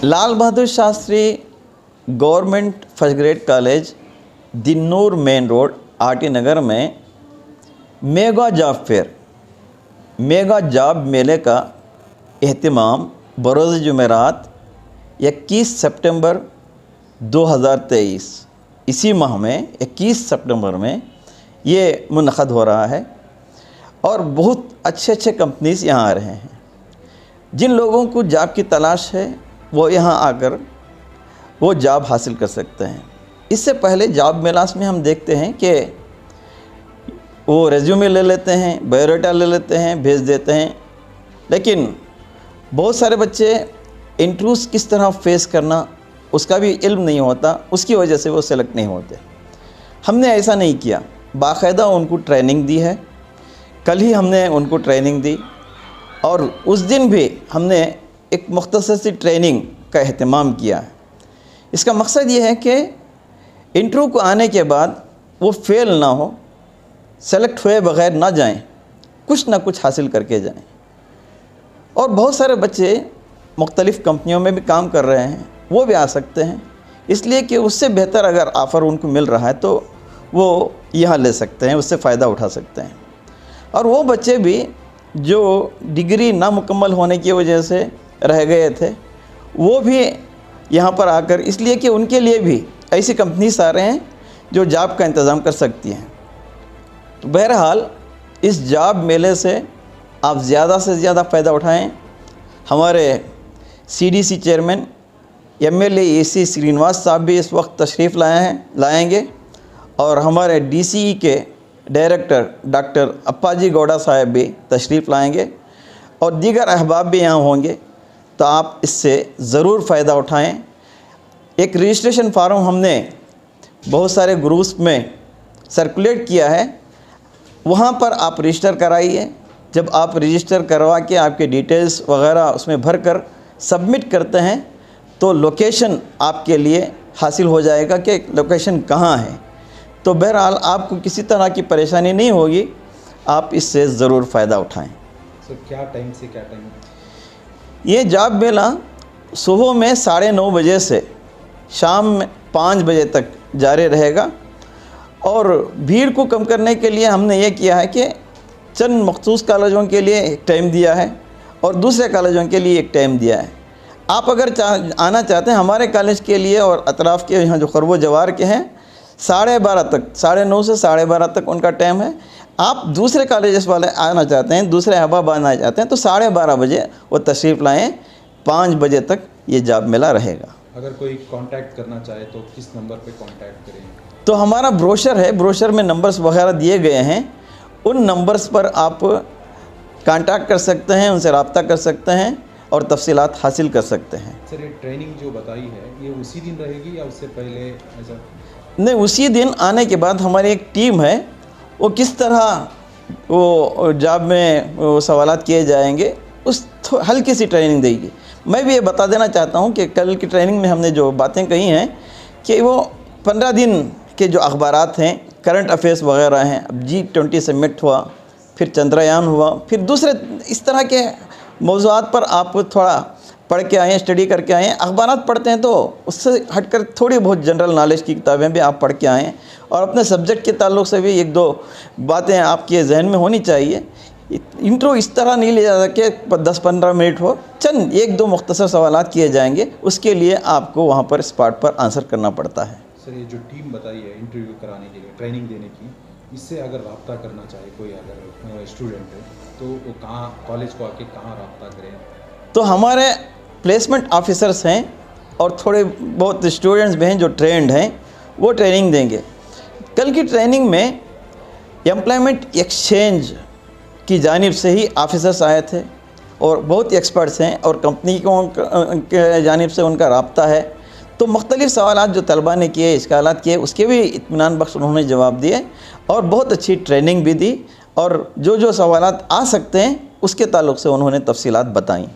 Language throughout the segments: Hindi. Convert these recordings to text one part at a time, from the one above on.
लाल Bahadur Shastri government first grade college Dinnur main road RT Nagar में मेगा जॉब मेले का एहतमाम बरोज़ जुमेरात 21 सितंबर 2023 इसी माह में 21 सितंबर में ये मुनक़द हो रहा है और बहुत अच्छे कंपनीज़ यहाँ आ रहे हैं। जिन लोगों को जॉब की तलाश है वो यहाँ आकर वो जॉब हासिल कर सकते हैं। इससे पहले जॉब मेलास में हम देखते हैं कि वो रेज्यूमे ले लेते हैं, बायोडाटा ले लेते हैं, भेज देते हैं, लेकिन बहुत सारे बच्चे इंटरव्यूज़ किस तरह फेस करना उसका भी इल्म नहीं होता, उसकी वजह से वो सेलेक्ट नहीं होते। हमने ऐसा नहीं किया, बाकायदा उनको ट्रेनिंग दी है। कल ही हमने उनको ट्रेनिंग दी और उस दिन भी हमने एक मुख्तसर सी ट्रेनिंग का अहतमाम किया है। इसका मकसद ये है कि इंटरव्यू को आने के बाद वो फेल ना हो, सेलेक्ट हुए बग़ैर ना जाएं, कुछ ना कुछ हासिल करके जाएं। और बहुत सारे बच्चे मुख्तलिफ़ कंपनियों में भी काम कर रहे हैं, वो भी आ सकते हैं, इसलिए कि उससे बेहतर अगर ऑफ़र उनको मिल रहा है तो वो यहाँ ले सकते हैं, उससे फ़ायदा उठा सकते हैं। और वो बच्चे भी जो डिग्री नामुकम्मल होने की वजह से रह गए थे वो भी यहाँ पर आकर, इसलिए कि उनके लिए भी ऐसी कंपनीज आ रहे हैं जो जॉब का इंतज़ाम कर सकती हैं। तो बहरहाल इस जॉब मेले से आप ज़्यादा से ज़्यादा फ़ायदा उठाएं। हमारे CDC chairman MLA AC Srinivas साहब भी इस वक्त तशरीफ़ लाएंगे और हमारे DCE के डायरेक्टर डॉक्टर अप्पाजी गौड़ा साहब भी तशरीफ़ लाएंगे और दीगर अहबाब भी यहाँ होंगे। तो आप इससे ज़रूर फ़ायदा उठाएं। एक रजिस्ट्रेशन फार्म हमने बहुत सारे ग्रुप्स में सर्कुलेट किया है, वहाँ पर आप रजिस्टर कराइए। जब आप रजिस्टर करवा के आपके डिटेल्स वगैरह उसमें भर कर सबमिट करते हैं तो लोकेशन आपके लिए हासिल हो जाएगा कि लोकेशन कहाँ है। तो बहरहाल आपको किसी तरह की परेशानी नहीं होगी, आप इससे ज़रूर फ़ायदा उठाएं। क्या टाइम से क्या टाइम? ये जॉब मेला सुबह में 9:30 बजे से शाम में 5 बजे तक जारी रहेगा और भीड़ को कम करने के लिए हमने ये किया है कि चंद मखसूस कॉलेजों के लिए एक टाइम दिया है और दूसरे कॉलेजों के लिए एक टाइम दिया है। आप अगर आना चाहते हैं हमारे कॉलेज के लिए और अतराफ़ के यहाँ जो खरबो जवार के हैं 12:30 तक, 9:30 से 12:30 तक उनका टाइम है। आप दूसरे कॉलेजेस वाले आना चाहते हैं, दूसरे अहबाब आना चाहते हैं तो 12:30 बजे वो तशरीफ़ लाएँ। 5 बजे तक ये जॉब मेला रहेगा। अगर कोई कांटेक्ट करना चाहे तो किस नंबर पे कांटेक्ट करें? तो हमारा ब्रोशर है, ब्रोशर में नंबर्स वगैरह दिए गए हैं, उन नंबर्स पर आप कांटेक्ट कर सकते हैं, उनसे रब्ता कर सकते हैं और तफसीलात हासिल कर सकते हैं। सर ये ट्रेनिंग जो बताई है ये उसी दिन रहेगी या उससे पहले? नहीं, उसी दिन आने के बाद हमारी एक टीम है, वो किस तरह वो जॉब में वो सवालात किए जाएंगे उस हल्की सी ट्रेनिंग देगी। मैं भी ये बता देना चाहता हूँ कि कल की ट्रेनिंग में हमने जो बातें कही हैं कि वो 15 दिन के जो अखबारात हैं, करंट अफेयर्स वगैरह हैं, अब G20 समिट हुआ, फिर चंद्रयान हुआ, फिर दूसरे इस तरह के मौज़ूआत पर आप थोड़ा पढ़ के आएँ, स्टडी करके आएँ। अखबारात पढ़ते हैं तो उससे हटकर थोड़ी बहुत जनरल नॉलेज की किताबें भी आप पढ़ के आएँ और अपने सब्जेक्ट के ताल्लुक़ से भी 1-2 बातें आपके जहन में होनी चाहिए। इंट्रो इस तरह नहीं लिया जाता कि 10-15 मिनट हो, चंद 1-2 मुख्तसर सवालात किए जाएंगे, उसके लिए आपको वहाँ पर स्पॉट पर आंसर करना पड़ता है। सर ये जो टीम बताई है इंटरव्यू कराने के लिए, ट्रेनिंग देने की, इससे अगर रब्ता करना चाहे कोई अगर स्टूडेंट है तो वो कहाँ कॉलेज को आके कहाँ रब्ता करें? तो हमारे प्लेसमेंट ऑफिसर्स हैं और थोड़े बहुत स्टूडेंट्स भी हैं जो ट्रेंड हैं, वो ट्रेनिंग देंगे। कल की ट्रेनिंग में एम्प्लॉयमेंट एक्सचेंज की जानिब से ही ऑफिसर्स आए थे और बहुत एक्सपर्ट्स हैं और कंपनी के जानिब से उनका रब्ता है। तो मुख्तलिफ़ सवालात जो तलबा ने किए, इश्कालात किए, उसके भी इत्मीनान बख्श उन्होंने जवाब दिए और बहुत अच्छी ट्रेनिंग भी दी और जो सवालात आ सकते हैं उसके ताल्लुक़ से उन्होंने तफसीलात बताई।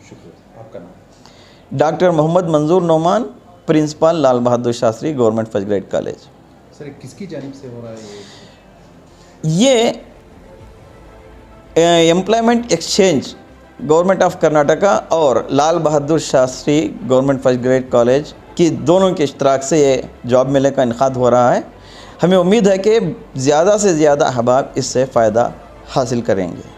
शुक्रिया। आपका नाम? Doctor Mohammad Manzoor Noman, principal Lal Bahadur Shastri government first grade college. Sir किसकी जानिब से हो रहा है ये employment exchange government of Karnataka और Lal Bahadur Shastri government first grade college की दोनों के इश्तराक से ये जॉब मेले का इनकाद हो रहा है। हमें उम्मीद है कि ज़्यादा से ज़्यादा अहबाब इससे फ़ायदा हासिल करेंगे।